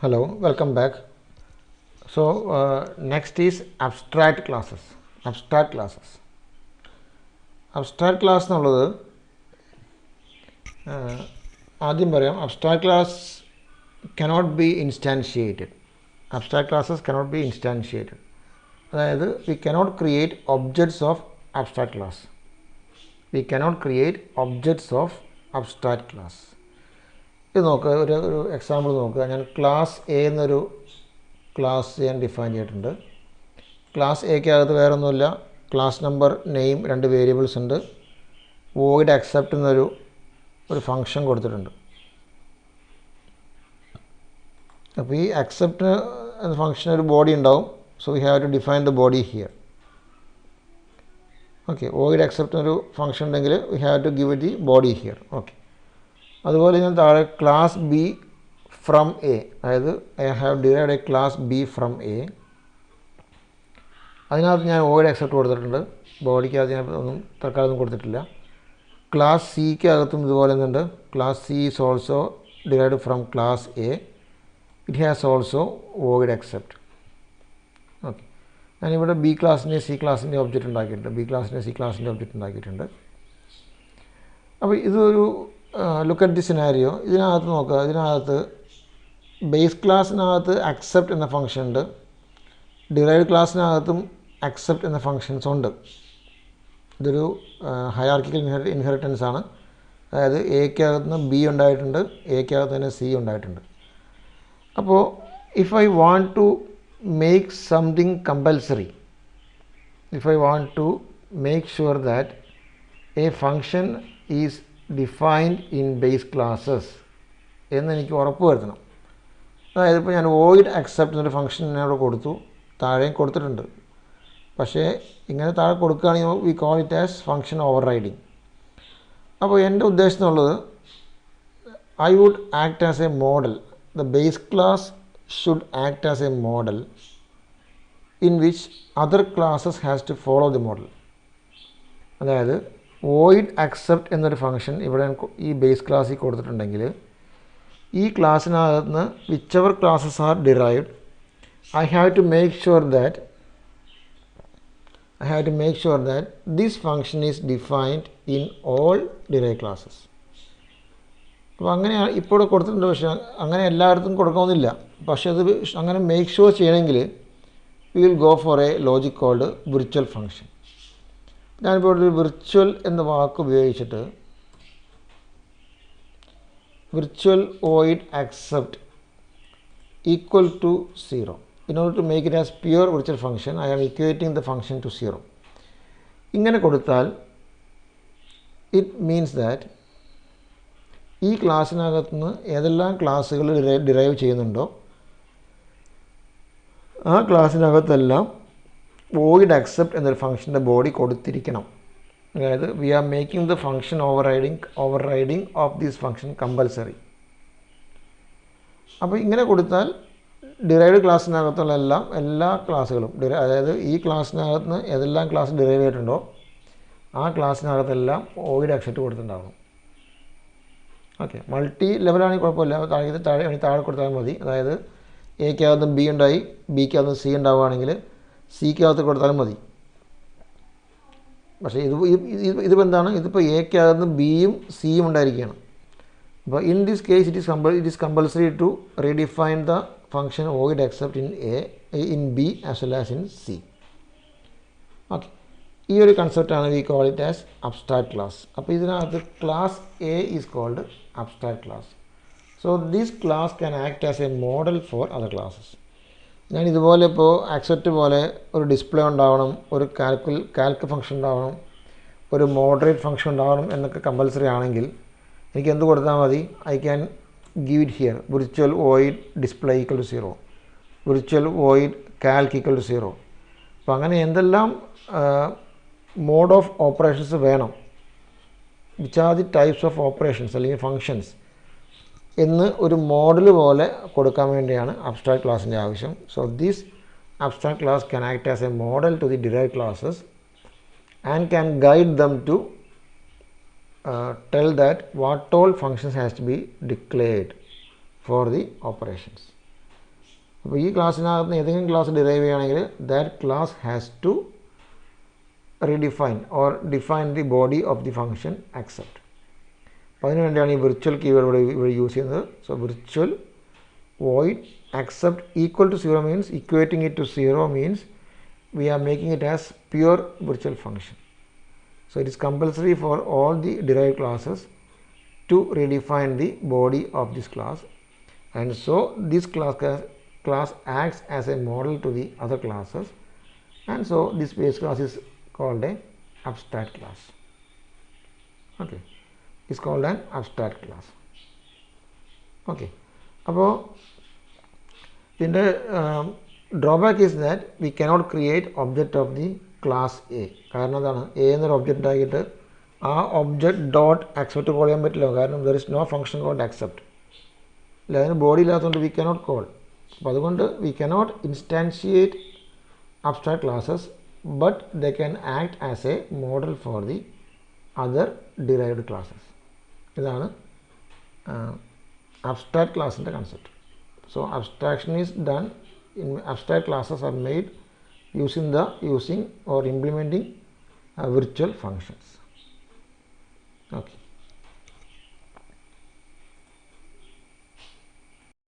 Hello, welcome back. So next is abstract classes. Abstract classes. Abstract class എന്നുള്ളത് ആദ്യം പറയാം. Abstract class cannot be instantiated. Abstract classes cannot be instantiated. അതായത് we cannot create objects of abstract class. We cannot create objects of abstract class. ഇത് നോക്കുക, ഒരു example നോക്കുക. ഞാൻ class A എന്നൊരു ക്ലാസ് ഞാൻ ഡിഫൈൻ ചെയ്തിട്ടുണ്ട്. ക്ലാസ് എക്കകത്ത് വേറെ ഒന്നുമില്ല, ക്ലാസ് നമ്പർ, നെയിം, രണ്ട് വേരിയബിൾസ് ഉണ്ട്. വോയിഡ് അക്സെപ്റ്റ് എന്നൊരു ഫംഗ്ഷൻ കൊടുത്തിട്ടുണ്ട്. അപ്പോൾ ഈ അക്സെപ്റ്റ് എന്ന ഫംഗ്ഷൻ ഒരു ബോഡി ഉണ്ടാവും. So we have to define the body here. Okay, void accept എന്നൊരു ഫംഗ്ഷൻ ഉണ്ടെങ്കിൽ we have to give it the body here. Okay, അതുപോലെ ഞാൻ താഴെ ക്ലാസ് ബി ഫ്രം എ, അതായത് I have derived a class B from A. അതിനകത്ത് ഞാൻ void accept കൊടുത്തിട്ടുണ്ട്. ബോഡിക്കകത്ത് ഞാൻ ഒന്നും തൽക്കാലം ഒന്നും കൊടുത്തിട്ടില്ല. ക്ലാസ് സിക്കകത്തും ഇതുപോലെ തന്നെയുണ്ട്. Class C is also derived from class A. It has also void accept. Okay, ഞാനിവിടെ ബി ക്ലാസിൻ്റെ സി ക്ലാസിൻ്റെ ഒബ്ജക്റ്റ് ഉണ്ടാക്കിയിട്ടുണ്ട്. ബി ക്ലാസിൻ്റെ സി ക്ലാസിൻ്റെ ഒബ്ജക്റ്റ് ഉണ്ടാക്കിയിട്ടുണ്ട്. അപ്പോൾ ഇതൊരു ലുക്ക് അറ്റ് ദി സിനാരിയോ. ഇതിനകത്ത് നോക്കുക, ഇതിനകത്ത് ബേസ് ക്ലാസ്സിനകത്ത് അക്സെപ്റ്റ് എന്ന ഫംഗ്ഷൻ ഉണ്ട്. ഡിറൈവ്ഡ് ക്ലാസ്സിനകത്തും അക്സെപ്റ്റ് എന്ന ഫംഗ്ഷൻസ് ഉണ്ട്. ഇതൊരു ഹയറാർക്കിക്കൽ ഇൻഹെറിറ്റൻസ് ആണ്. അതായത് എക്കകത്ത് നിന്ന് ബി ഉണ്ടായിട്ടുണ്ട്, എക്കകത്ത് തന്നെ സി ഉണ്ടായിട്ടുണ്ട്. അപ്പോൾ if I want to make something compulsory, if I want to make sure that a function is defined in base classes എന്നെനിക്ക് ഉറപ്പ് വരുത്തണം. അതായത് ഇപ്പോൾ ഞാൻ വോയിഡ് അക്സെപ്റ്റ് എന്നൊരു ഫംഗ്ഷൻ ഞാൻ അവിടെ കൊടുത്തു, താഴെയും കൊടുത്തിട്ടുണ്ട്. പക്ഷേ ഇങ്ങനെ താഴെ കൊടുക്കുകയാണെങ്കിൽ we call it as function overriding. അപ്പോൾ എൻ്റെ ഉദ്ദേശം എന്നുള്ളത്, I would act as a model. The base class should act as a model in which other classes has to follow the model. അതായത് വോയിഡ് അക്സെപ്റ്റ് എന്നൊരു function ഇവിടെ ഈ ബേസ് ക്ലാസ്സിൽ കൊടുത്തിട്ടുണ്ടെങ്കിൽ ഈ ക്ലാസ്സിനകത്ത് നിന്ന് whichever classes are derived, I have to make sure that this function is defined in all derived classes. അപ്പോൾ അങ്ങനെയാണ് ഇപ്പോൾ കൊടുത്തിട്ടുണ്ട്. പക്ഷേ അങ്ങനെ എല്ലായിടത്തും കൊടുക്കണമെന്നില്ല. പക്ഷേ അത് അങ്ങനെ മേക്ക് ഷുവർ ചെയ്യണമെങ്കിൽ we will go for a logic called virtual function. ഞാനിപ്പോൾ ഒരു വിർച്വൽ എന്ന വാക്ക് ഉപയോഗിച്ചിട്ട് virtual void accept equal to 0. In order to make it as pure virtual function, I am equating the function to 0. ഇങ്ങനെ കൊടുത്താൽ it means that ഈ ക്ലാസ്സിനകത്ത് നിന്ന് ഏതെല്ലാം ക്ലാസ്സുകൾ ഡിറൈവ് ചെയ്യുന്നുണ്ടോ ആ ക്ലാസ്സിനകത്തെല്ലാം വോയിഡ് അക്സെപ്റ്റ് എന്നൊരു ഫംഗ്ഷൻ്റെ ബോഡി കൊടുത്തിരിക്കണം. അതായത് we are making the function overriding of this function compulsory. അപ്പോൾ ഇങ്ങനെ കൊടുത്താൽ ഡിറൈവ്ഡ് ക്ലാസ്സിനകത്തുള്ള എല്ലാ ക്ലാസ്സുകളും അതായത് ഈ ക്ലാസ്സിനകത്ത് നിന്ന് ഏതെല്ലാം ക്ലാസ് ഡിറൈവ് ചെയ്തിട്ടുണ്ടോ ആ ക്ലാസ്സിനകത്തെല്ലാം വോയിഡ് അക്സെപ്റ്റ് കൊടുത്തിട്ടുണ്ടാകും. ഓക്കെ, മൾട്ടി ലെവലാണെങ്കിൽ കുഴപ്പമില്ല, താഴെ കൊടുത്താൽ മതി. അതായത് എക്കകത്തും ബി ഉണ്ടായി, ബിക്കകത്തും സി ഉണ്ടാവുകയാണെങ്കിൽ സിക്കകത്ത് കൊടുത്താലും മതി. പക്ഷേ ഇതിപ്പോൾ എന്താണ്, ഇതിപ്പോൾ എക്കകത്ത് ബിയും സിയും ഉണ്ടായിരിക്കുകയാണ്. അപ്പോൾ in this case it is compulsory to redefine the function void accept in B as well as in C. Okay, ഈ ഒരു കൺസെപ്റ്റാണ് we call it as abstract class. അപ്പോൾ ഇതിനകത്ത് class A is called abstract class. So this class can act as a model for other classes. ഞാൻ ഇതുപോലെ ഇപ്പോൾ accept പോലെ ഒരു ഡിസ്പ്ലേ ഉണ്ടാവണം, ഒരു കാൽക്ക് ഫംഗ്ഷൻ ഉണ്ടാവണം, ഒരു മോഡറേറ്റ് ഫംഗ്ഷൻ ഉണ്ടാവണം എന്നൊക്കെ കമ്പൽസറി ആണെങ്കിൽ എനിക്ക് എന്ത് കൊടുത്താൽ മതി? I can give it here virtual void display equal to 0, virtual void calc equal to 0. അപ്പോൾ അങ്ങനെ എന്തെല്ലാം മോഡ് ഓഫ് ഓപ്പറേഷൻസ് വേണം, which are the types of operations അല്ലെങ്കിൽ ഫങ്ഷൻസ് എന്ന് ഒരു മോഡൽ പോലെ കൊടുക്കാൻ വേണ്ടിയാണ് അബ്സ്ട്രാക്ട് ക്ലാസ്സിൻ്റെ ആവശ്യം. So this abstract class can act as a model to the derived classes and can guide them to tell that what all functions has to be declared for the operations. അപ്പോൾ ഈ ക്ലാസ്സിനകത്ത് ഏതെങ്കിലും class derive ചെയ്യുകയാണെങ്കിൽ that class has to redefine or define the body of the function accept. അപ്പോൾ അതിന് വേണ്ടിയാണ് ഈ virtual keyword ഇവിടെ യൂസ് ചെയ്യുന്നത്. So virtual void accept equal to 0 means equating it to 0 means we are making it as pure virtual function. So it is compulsory for all the derived classes to redefine the body of this class, and so this class acts as a model to the other classes, and so this base class is called a abstract class. Okay, it's called an abstract class. Okay, അപ്പോൾ ഇതിൻ്റെ drawback is that we cannot create object of the class A. കാരണം എന്താണ്, A എന്നൊരു object ആക്കിയിട്ട് ആ object dot accept call ചെയ്യാൻ പറ്റില്ല. കാരണം there is no function called accept. ഇല്ല, അതിന് ബോഡി ഇല്ലാത്തതുകൊണ്ട് we cannot call. അപ്പോൾ അതുകൊണ്ട് we cannot instantiate abstract classes, but they can act as a model for the other derived classes. ഇതാണ് abstract classൻ്റെ concept. So abstraction is done in abstract classes are made using or implementing virtual functions. Okay.